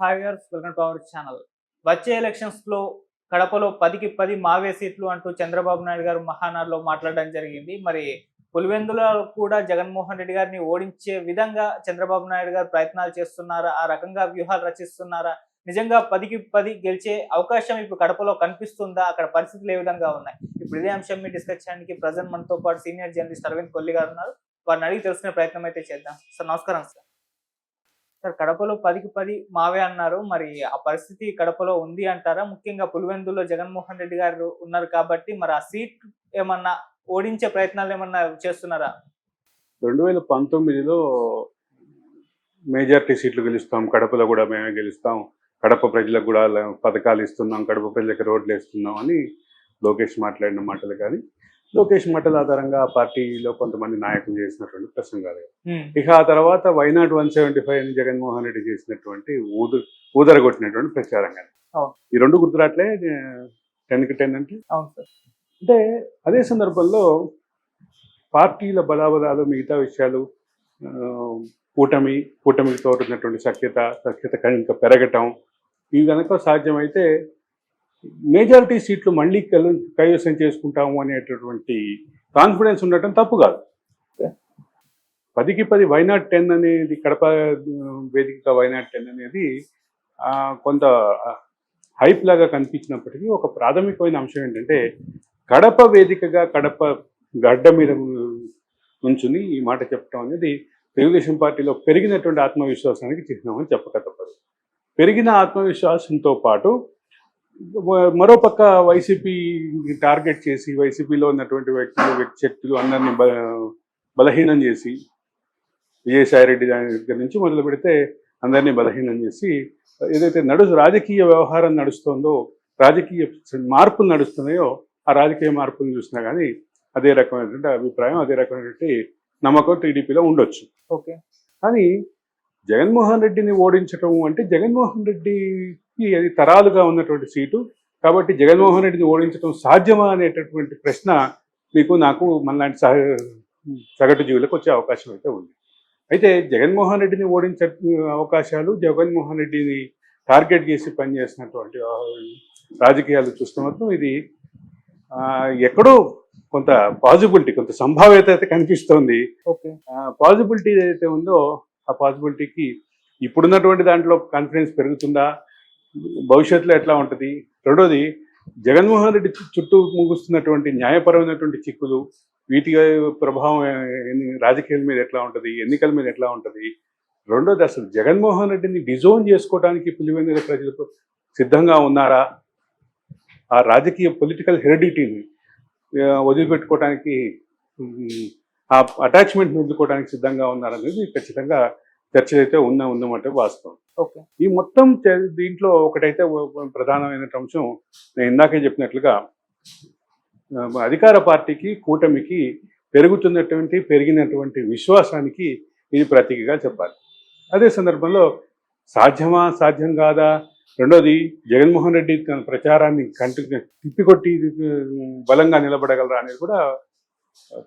Hi viewers, welcome to our channel. వచ్చే elections లో కడపలో 10కి 10 మావే సీట్లు అంటూ చంద్రబాబు నాయుడు గారు మహానాడులో మాట్లాడడం జరిగింది. మరి పులివెందులో కూడా జగన్మోహన్ రెడ్డి గారిని ఓడించే విధంగా చంద్రబాబు నాయుడు గారు ప్రయత్నాలు చేస్తున్నారా? ఆ రకంగా వ్యూహాలు రచిస్తున్నారా? నిజంగా 10కి 10 గెలిచే అవకాశం ఇప్పుడు కడపలో కనిపిస్తుందా? అక్కడ పరిస్థితులు ఏ విధంగా ఉన్నాయి? ఇప్పుడు ఇదే అంశం మీద డిస్కస్ చేయడానికి ప్రజెంట్ మనతో పాటు సీనియర్ జర్నలిస్ట్ అరవింద్ కొల్లి గారు ఉన్నారు. వారిని అడిగి తెలుసుకునే ప్రయత్నం అయితే చేద్దాం. సార్ నమస్కారం సార్. సార్, కడపలో 10కి 10 మావే అన్నారు. మరి ఆ పరిస్థితి కడపలో ఉంది అంటారా? ముఖ్యంగా పులివెందులో జగన్మోహన్ రెడ్డి గారు ఉన్నారు కాబట్టి మరి ఆ సీట్ ఏమన్నా ఓడించే ప్రయత్నాలు ఏమన్నా చేస్తున్నారా? 2019లో మెజారిటీ సీట్లు గెలుస్తాం, కడపలో కూడా మేమే గెలుస్తాం, కడప ప్రజలకు కూడా పథకాలు ఇస్తున్నాం, కడప ప్రజలకు రోడ్లు వేస్తున్నాం అని లోకేష్ మాట్లాడిన మాటలు కానీ, లోకేష్ మాటల ఆధారంగా ఆ పార్టీలో కొంతమంది నాయకులు చేసినటువంటి ప్రసంగాలు. ఇక ఆ తర్వాత వైనాట్ 175 అని జగన్మోహన్ రెడ్డి చేసినటువంటి ఊదరగొట్టినటువంటి ప్రచారం కానీ, ఈ రెండు గుర్తురాట్లే 10కి 10 అంటే. అంటే అదే సందర్భంలో పార్టీల బలాబలాలు, మిగతా విషయాలు, కూటమితో ఉన్నటువంటి సఖ్యత ఇంకా పెరగటం, ఇవి కనుక సాధ్యమైతే మెజారిటీ సీట్లు మళ్ళీ కైవసం చేసుకుంటాము అనేటటువంటి కాన్ఫిడెన్స్ ఉండటం తప్పు కాదు. 10కి 10 వైనాట్ 10 అనేది, కడప వేదిక వైనాట్ 10 అనేది కొంత హైప్ లాగా కనిపించినప్పటికీ ఒక ప్రాథమికమైన అంశం ఏంటంటే, కడప వేదికగా కడప గడ్డ మీద నుంచుని ఈ మాట చెప్పడం అనేది తెలుగుదేశం పార్టీలో పెరిగినటువంటి ఆత్మవిశ్వాసానికి చిహ్నం అని చెప్పక తప్పదు. పెరిగిన ఆత్మవిశ్వాసంతో పాటు మరోపక్క వైసీపీ టార్గెట్ చేసి, వైసీపీలో ఉన్నటువంటి వ్యక్తి శక్తులు అందరినీ బలహీనం చేసి, విజయసాయిరెడ్డి దగ్గర నుంచి మొదలు పెడితే అందరినీ బలహీనం చేసి, ఏదైతే రాజకీయ వ్యవహారం నడుస్తుందో, రాజకీయ మార్పులు నడుస్తున్నాయో, ఆ రాజకీయ మార్పులను చూసినా కానీ అదే రకమైనటువంటి అభిప్రాయం, అదే రకమైనటువంటి నమ్మకం టీడీపీలో ఉండొచ్చు. ఓకే. కానీ జగన్మోహన్ రెడ్డిని ఓడించడం అంటే, జగన్మోహన్ రెడ్డికి అది తరాలుగా ఉన్నటువంటి సీటు కాబట్టి జగన్మోహన్ రెడ్డిని ఓడించడం సాధ్యమా అనేటటువంటి ప్రశ్న మీకు, నాకు, మనలాంటి సగటు జీవులకు వచ్చే అవకాశం అయితే ఉంది. అయితే జగన్మోహన్ రెడ్డిని ఓడించే అవకాశాలు, జగన్మోహన్ రెడ్డిని టార్గెట్ చేసి పనిచేసినటువంటి రాజకీయాలు చూస్తే మాత్రం ఇది ఎక్కడో కొంత పాజిబిలిటీ, కొంత సంభావ్యత అయితే కనిపిస్తోంది. పాజిబిలిటీ ఏదైతే ఉందో ఆ పాజిబిలిటీకి ఇప్పుడున్నటువంటి దాంట్లో కాన్ఫిడెన్స్ పెరుగుతుందా, భవిష్యత్తులో ఎట్లా ఉంటుంది? రెండోది, జగన్మోహన్ రెడ్డి చుట్టూ ముగుస్తున్నటువంటి న్యాయపరమైనటువంటి చిక్కులు, వీటి ప్రభావం రాజకీయాల మీద ఎట్లా ఉంటుంది, ఎన్నికల మీద ఎట్లా ఉంటుంది? రెండోది, అసలు జగన్మోహన్ రెడ్డిని డిజోన్ చేసుకోవడానికి పులివెందుల ప్రజలకు సిద్ధంగా ఉన్నారా? ఆ రాజకీయ పొలిటికల్ హెరిడిటీని వదిలిపెట్టుకోవడానికి, ఆ అటాచ్మెంట్ని వదులుకోవడానికి సిద్ధంగా ఉన్నారనేది ఖచ్చితంగా చర్చ అయితే ఉందన్నమాట వాస్తవం. ఈ మొత్తం దీంట్లో ఒకటైతే ప్రధానమైన అంశం, నేను ఇందాకే చెప్పినట్లుగా అధికార పార్టీకి, కూటమికి పెరిగినటువంటి విశ్వాసానికి ఇది ప్రతీకగా చెప్పాలి. అదే సందర్భంలో సాధ్యం కాదా? రెండోది, జగన్మోహన్ రెడ్డి తన ప్రచారాన్ని తిప్పికొట్టి బలంగా నిలబడగలరా అనేది కూడా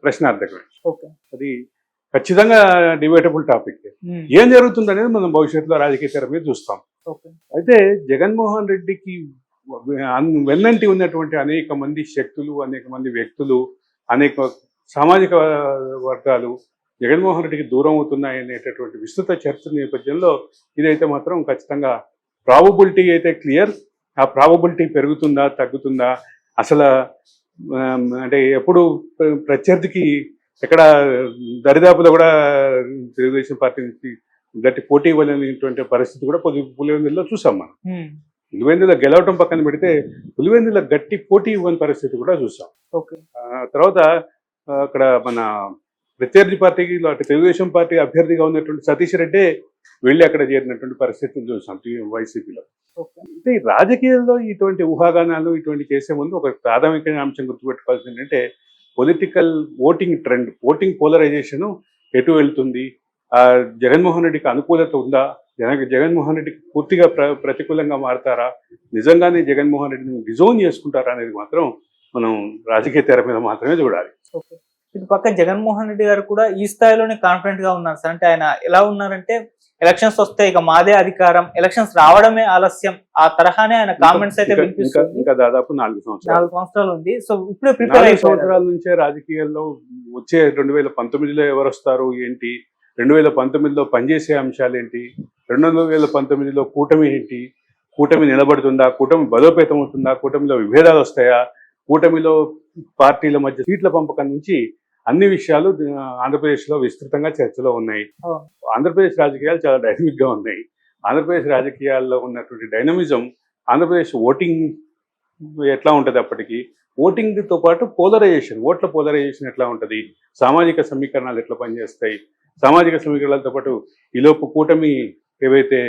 ప్రశ్నార్థకమే. అది ఖచ్చితంగా డిబేటబుల్ టాపిక్. ఏం జరుగుతుంది అనేది మనం భవిష్యత్తులో రాజకీయ తెర మీద చూస్తాం. అయితే జగన్మోహన్ రెడ్డికి వెన్నంటి ఉన్నటువంటి అనేక మంది శక్తులు, అనేక మంది వ్యక్తులు, అనేక సామాజిక వర్గాలు జగన్మోహన్ రెడ్డికి దూరం అవుతున్నాయి అనేటటువంటి విస్తృత చర్చ నేపథ్యంలో ఇదైతే మాత్రం ఖచ్చితంగా ప్రాబబిలిటీ అయితే క్లియర్. ఆ ప్రాబబిలిటీ పెరుగుతుందా, తగ్గుతుందా? అసలు అంటే ఎప్పుడు ప్రత్యర్థికి ఎక్కడ దరిదాపులో కూడా తెలుగుదేశం పార్టీ నుంచి గట్టి పోటీ ఇవ్వలేనటువంటి పరిస్థితి కూడా పులివెందుల్లో చూసాం మనం. పులివెందులో గెలవటం పక్కన పెడితే పులివెందులో గట్టి పోటీ ఇవ్వని పరిస్థితి కూడా చూసాం. తర్వాత అక్కడ మన ప్రత్యర్థి పార్టీకి, అటు తెలుగుదేశం పార్టీ అభ్యర్థిగా ఉన్నటువంటి సతీష్ రెడ్డే వెళ్ళి అక్కడ చేరినటువంటి పరిస్థితులు చూసాం వైసీపీలో. అంటే రాజకీయాల్లో ఇటువంటి ఊహాగానాలు ఇటువంటి చేసే ముందు ఒక ప్రాథమిక అంశం గుర్తుపెట్టుకోవాల్సింది ఏంటంటే, పొలిటికల్ ఓటింగ్ పోలరైజేషన్ ఎటు వెళ్తుంది? జగన్మోహన్ రెడ్డికి అనుకూలత ఉందా? జగన్మోహన్ రెడ్డికి పూర్తిగా ప్రతికూలంగా మారతారా? నిజంగానే జగన్మోహన్ రెడ్డిని డిజోన్ చేసుకుంటారా అనేది మాత్రం మనం రాజకీయ తెర మీద మాత్రమే చూడాలి. ఇటు పక్క జగన్మోహన్ రెడ్డి గారు కూడా ఈ స్థాయిలోనే కాన్ఫిడెంట్ గా ఉన్నారు సార్. అంటే ఆయన ఎలా ఉన్నారంటే, ఎలక్షన్స్ వస్తే ఇక మాదే అధికారం, ఎలక్షన్స్ రావడమే ఆలస్యం, ఆ తరహానే ఆయన కామెంట్స్ అయితే ఇంకా వినిపిస్తుంది. ఇంకా దాదాపు 4 సంవత్సరాలు 4 సంవత్సరాలు ఉంది. సో ఇప్పుడే ప్రిపేర్ 4 అయిపోయారు. సంవత్సరాల నుంచే రాజకీయాల్లో వచ్చే 2019లో ఎవరు వస్తారు ఏంటి, 2019లో పనిచేసే అంశాలు ఏంటి, 2019లో కూటమి ఏంటి, కూటమి నిలబడుతుందా, కూటమి బలోపేతం అవుతుందా, కూటమిలో విభేదాలు వస్తాయా, కూటమిలో పార్టీల మధ్య సీట్ల పంపకం నుంచి అన్ని విషయాలు ఆంధ్రప్రదేశ్లో విస్తృతంగా చర్చలో ఉన్నాయి. అవును. ఆంధ్రప్రదేశ్ రాజకీయాలు చాలా డైనమిక్గా ఉన్నాయి. ఆంధ్రప్రదేశ్ రాజకీయాల్లో ఉన్నటువంటి డైనమిజం ఆంధ్రప్రదేశ్ ఓటింగ్ ఎట్లా ఉంటుంది, అప్పటికి ఓటింగ్తో పాటు ఓట్ల పోలరైజేషన్ ఎట్లా ఉంటుంది, సామాజిక సమీకరణాలు ఎట్లా పనిచేస్తాయి, సామాజిక సమీకరణాలతో పాటు ఈలోపు కూటమి ఏవైతే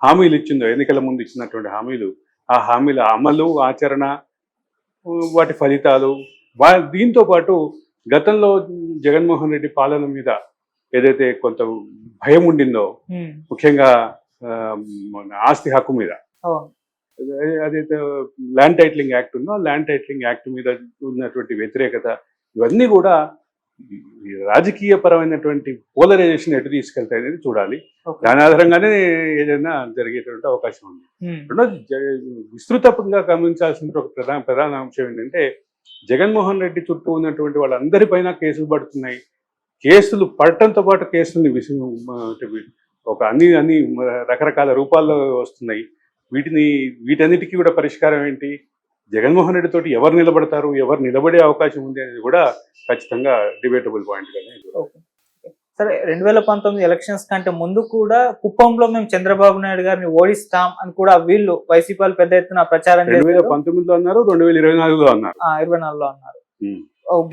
హామీలు ఇచ్చిందో, ఎన్నికల ముందు ఇచ్చినటువంటి హామీలు, ఆ హామీల అమలు ఆచరణ, వాటి ఫలితాలు, దీంతో పాటు గతంలో జగన్మోహన్ రెడ్డి పాలన మీద ఏదైతే కొంత భయం ఉండిందో, ముఖ్యంగా ఆస్తి హక్కు మీద, అదైతే ల్యాండ్ టైటిలింగ్ యాక్ట్ ఉందో, ల్యాండ్ టైటిలింగ్ యాక్ట్ మీద ఉన్నటువంటి వ్యతిరేకత, ఇవన్నీ కూడా రాజకీయ పరమైనటువంటి పోలరైజేషన్ ఎటు తీసుకెళ్తాయి అనేది చూడాలి. దాని ఆధారంగానే ఏదైనా జరిగేటువంటి అవకాశం ఉంది. రెండోది విస్తృతంగా గమనించాల్సిన ఒక ప్రధాన అంశం ఏంటంటే, జగన్మోహన్ రెడ్డి చుట్టూ ఉన్నటువంటి వాళ్ళందరిపైన కేసులు పడుతున్నాయి. కేసులు పడటంతో పాటు కేసుల్ని ఒక అన్ని రకరకాల రూపాల్లో వస్తున్నాయి. వీటన్నిటికీ కూడా పరిష్కారం ఏంటి, జగన్మోహన్ రెడ్డి తోటి ఎవరు నిలబడతారు, ఎవరు నిలబడే అవకాశం ఉంది అనేది కూడా ఖచ్చితంగా డిబేటబుల్ పాయింట్ గానే. సరే, 2019 ఎలక్షన్స్ కంటే ముందు కూడా కుప్పంలో మేము చంద్రబాబు నాయుడు గారిని ఓడిస్తాం అని కూడా వీళ్ళు వైసీపీ వాళ్ళు పెద్ద ఎత్తున ప్రచారం 2019లో అన్నారు, 2024లో అన్నారు, 24లో అన్నారు.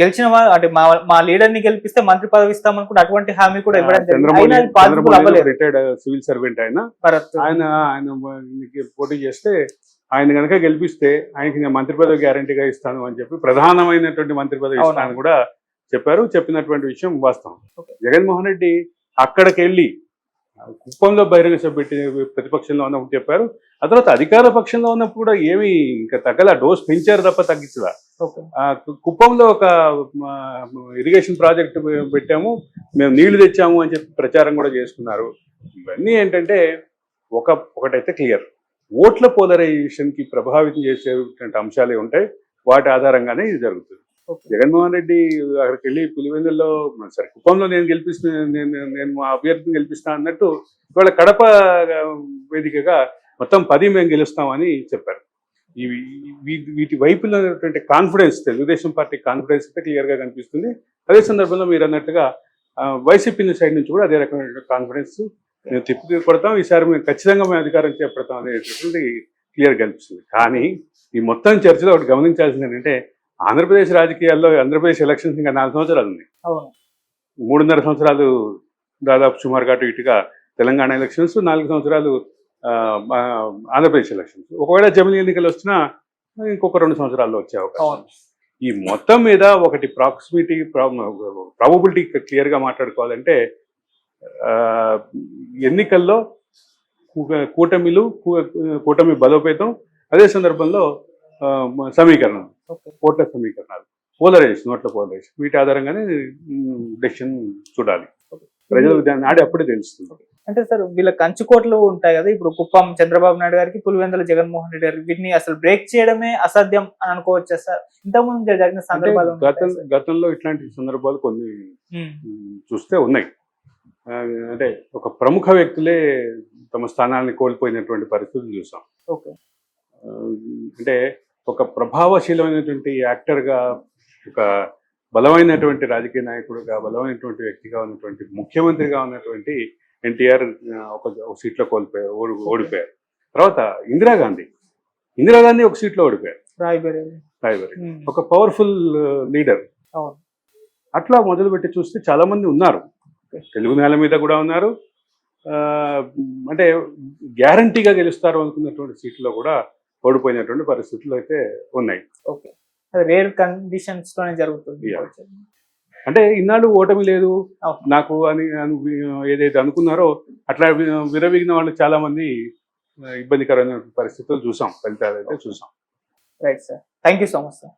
గెలిచిన వాళ్ళు అంటే మా లీడర్ ని గెలిపిస్తే మంత్రి పదవి ఇస్తామని కూడా అటువంటి హామీ కూడా ఇవ్వడం జరిగింది. రిటైర్డ్ సివిల్ సర్వెంట్ ఆయన పోటీ చేస్తే, ఆయన కనుక గెలిపిస్తే ఆయనకి నేను మంత్రి పదవి గ్యారంటీగా ఇస్తాను అని చెప్పి ప్రధానమైనటువంటి మంత్రి పదవి ఇస్తాను కూడా చెప్పారు. చెప్పినటువంటి విషయం వాస్తవం. జగన్మోహన్ రెడ్డి అక్కడికి వెళ్ళి కుప్పంలో బహిరంగ సభ పెట్టి ప్రతిపక్షంలో ఉన్నప్పుడు చెప్పారు. ఆ తర్వాత అధికార పక్షంలో ఉన్నప్పుడు కూడా ఏమి ఇంకా తగ్గల, డోస్ పెంచారు తప్ప తగ్గించదా. కుప్పంలో ఒక ఇరిగేషన్ ప్రాజెక్ట్ పెట్టాము, మేము నీళ్లు తెచ్చాము అని చెప్పి ప్రచారం కూడా చేసుకున్నారు. ఇవన్నీ ఏంటంటే ఒకటైతే క్లియర్, ఓట్ల పోలరైజేషన్కి ప్రభావితం చేసేటువంటి అంశాలే ఉంటాయి. వాటి ఆధారంగానే ఇది జరుగుతుంది. జగన్మోహన్ రెడ్డి అక్కడికి వెళ్ళి పులివెందుల్లో సరే కుప్పంలో నేను మా అభ్యర్థిని గెలిపిస్తా అన్నట్టు ఇవాళ కడప వేదికగా మొత్తం 10 మేము గెలుస్తామని చెప్పారు. వీటి వైపులో ఉన్నటువంటి కాన్ఫిడెన్స్, తెలుగుదేశం పార్టీ కాన్ఫిడెన్స్ అయితే క్లియర్గా కనిపిస్తుంది. అదే సందర్భంలో మీరు అన్నట్టుగా వైసీపీ సైడ్ నుంచి కూడా అదే రకమైన కాన్ఫిడెన్స్, మేము తిప్పి కొడతాం, ఈసారి మేము ఖచ్చితంగా మేము అధికారం చేపడతాం అనేటటువంటి క్లియర్ కనిపిస్తుంది. కానీ ఈ మొత్తం చర్చలో ఒకటి గమనించాల్సింది ఏంటంటే, ఆంధ్రప్రదేశ్ రాజకీయాల్లో ఆంధ్రప్రదేశ్ ఎలక్షన్స్ ఇంకా 4 సంవత్సరాలు ఉన్నాయి. 3.5 సంవత్సరాలు దాదాపు సుమారుగా అటు ఇటుగా తెలంగాణ ఎలక్షన్స్, 4 సంవత్సరాలు ఆంధ్రప్రదేశ్ ఎలక్షన్స్. ఒకవేళ జమిలీ ఎన్నికలు వచ్చినా ఇంకొక 2 సంవత్సరాల్లో వచ్చే అవకాశం. ఈ మొత్తం మీద ఒకటి ప్రాబబిలిటీ క్లియర్గా మాట్లాడుకోవాలంటే, ఎన్నికల్లో కూటమి బలోపేతం, అదే సందర్భంలో సమీకరణం, ఓట్ల సమీకరణాలు, ఓట్ల పోలరైజేషన్, వీటి ఆధారంగానే డెసిషన్ చూడాలి. ప్రజలు దాన్ని ఆడి అప్పుడే తెలుస్తుంది. అంటే సార్, వీళ్ళ కంచుకోట్లు ఉంటాయి కదా, ఇప్పుడు కుప్పం చంద్రబాబు నాయుడు గారికి, పులివెందుల జగన్మోహన్ రెడ్డి గారికి, వీటిని అసలు బ్రేక్ చేయడమే అసాధ్యం అని అనుకోవచ్చా సార్? ఇంతకుముందు జరిగిన సందర్భాలు, గతంలో ఇట్లాంటి సందర్భాలు కొన్ని చూస్తే ఉన్నాయి. అంటే ఒక ప్రముఖ వ్యక్తులే తమ స్థానాన్ని కోల్పోయినటువంటి పరిస్థితులు చూసాం. అంటే ఒక ప్రభావశీలమైనటువంటి యాక్టర్గా, ఒక బలమైనటువంటి రాజకీయ నాయకుడుగా, బలమైనటువంటి వ్యక్తిగా ఉన్నటువంటి ముఖ్యమంత్రిగా ఉన్నటువంటి ఎన్టీఆర్ ఒక సీట్లో ఓడిపోయారు. తర్వాత ఇందిరాగాంధీ ఒక సీట్లో ఓడిపోయారు, రాయ్బరేలీ, ఒక పవర్ఫుల్ లీడర్. అట్లా మొదలుపెట్టి చూస్తే చాలా మంది ఉన్నారు, తెలుగు నేల మీద కూడా ఉన్నారు. అంటే గ్యారంటీగా గెలుస్తారు అనుకున్నటువంటి సీట్లో కూడా ఓడిపోయినటువంటి పరిస్థితులు అయితే ఉన్నాయి. రేర్ కండిషన్స్ లోనే జరుగుతుంది. అంటే ఇన్నాళ్ళు ఓటమి లేదు నాకు అని ఏదైతే అనుకున్నారో అట్లా విరవిగిన వాళ్ళు చాలా మంది ఇబ్బందికరమైన పరిస్థితులు చూసాం, ఫలితాలు అయితే చూసాం. Right sir, thank you so much sir.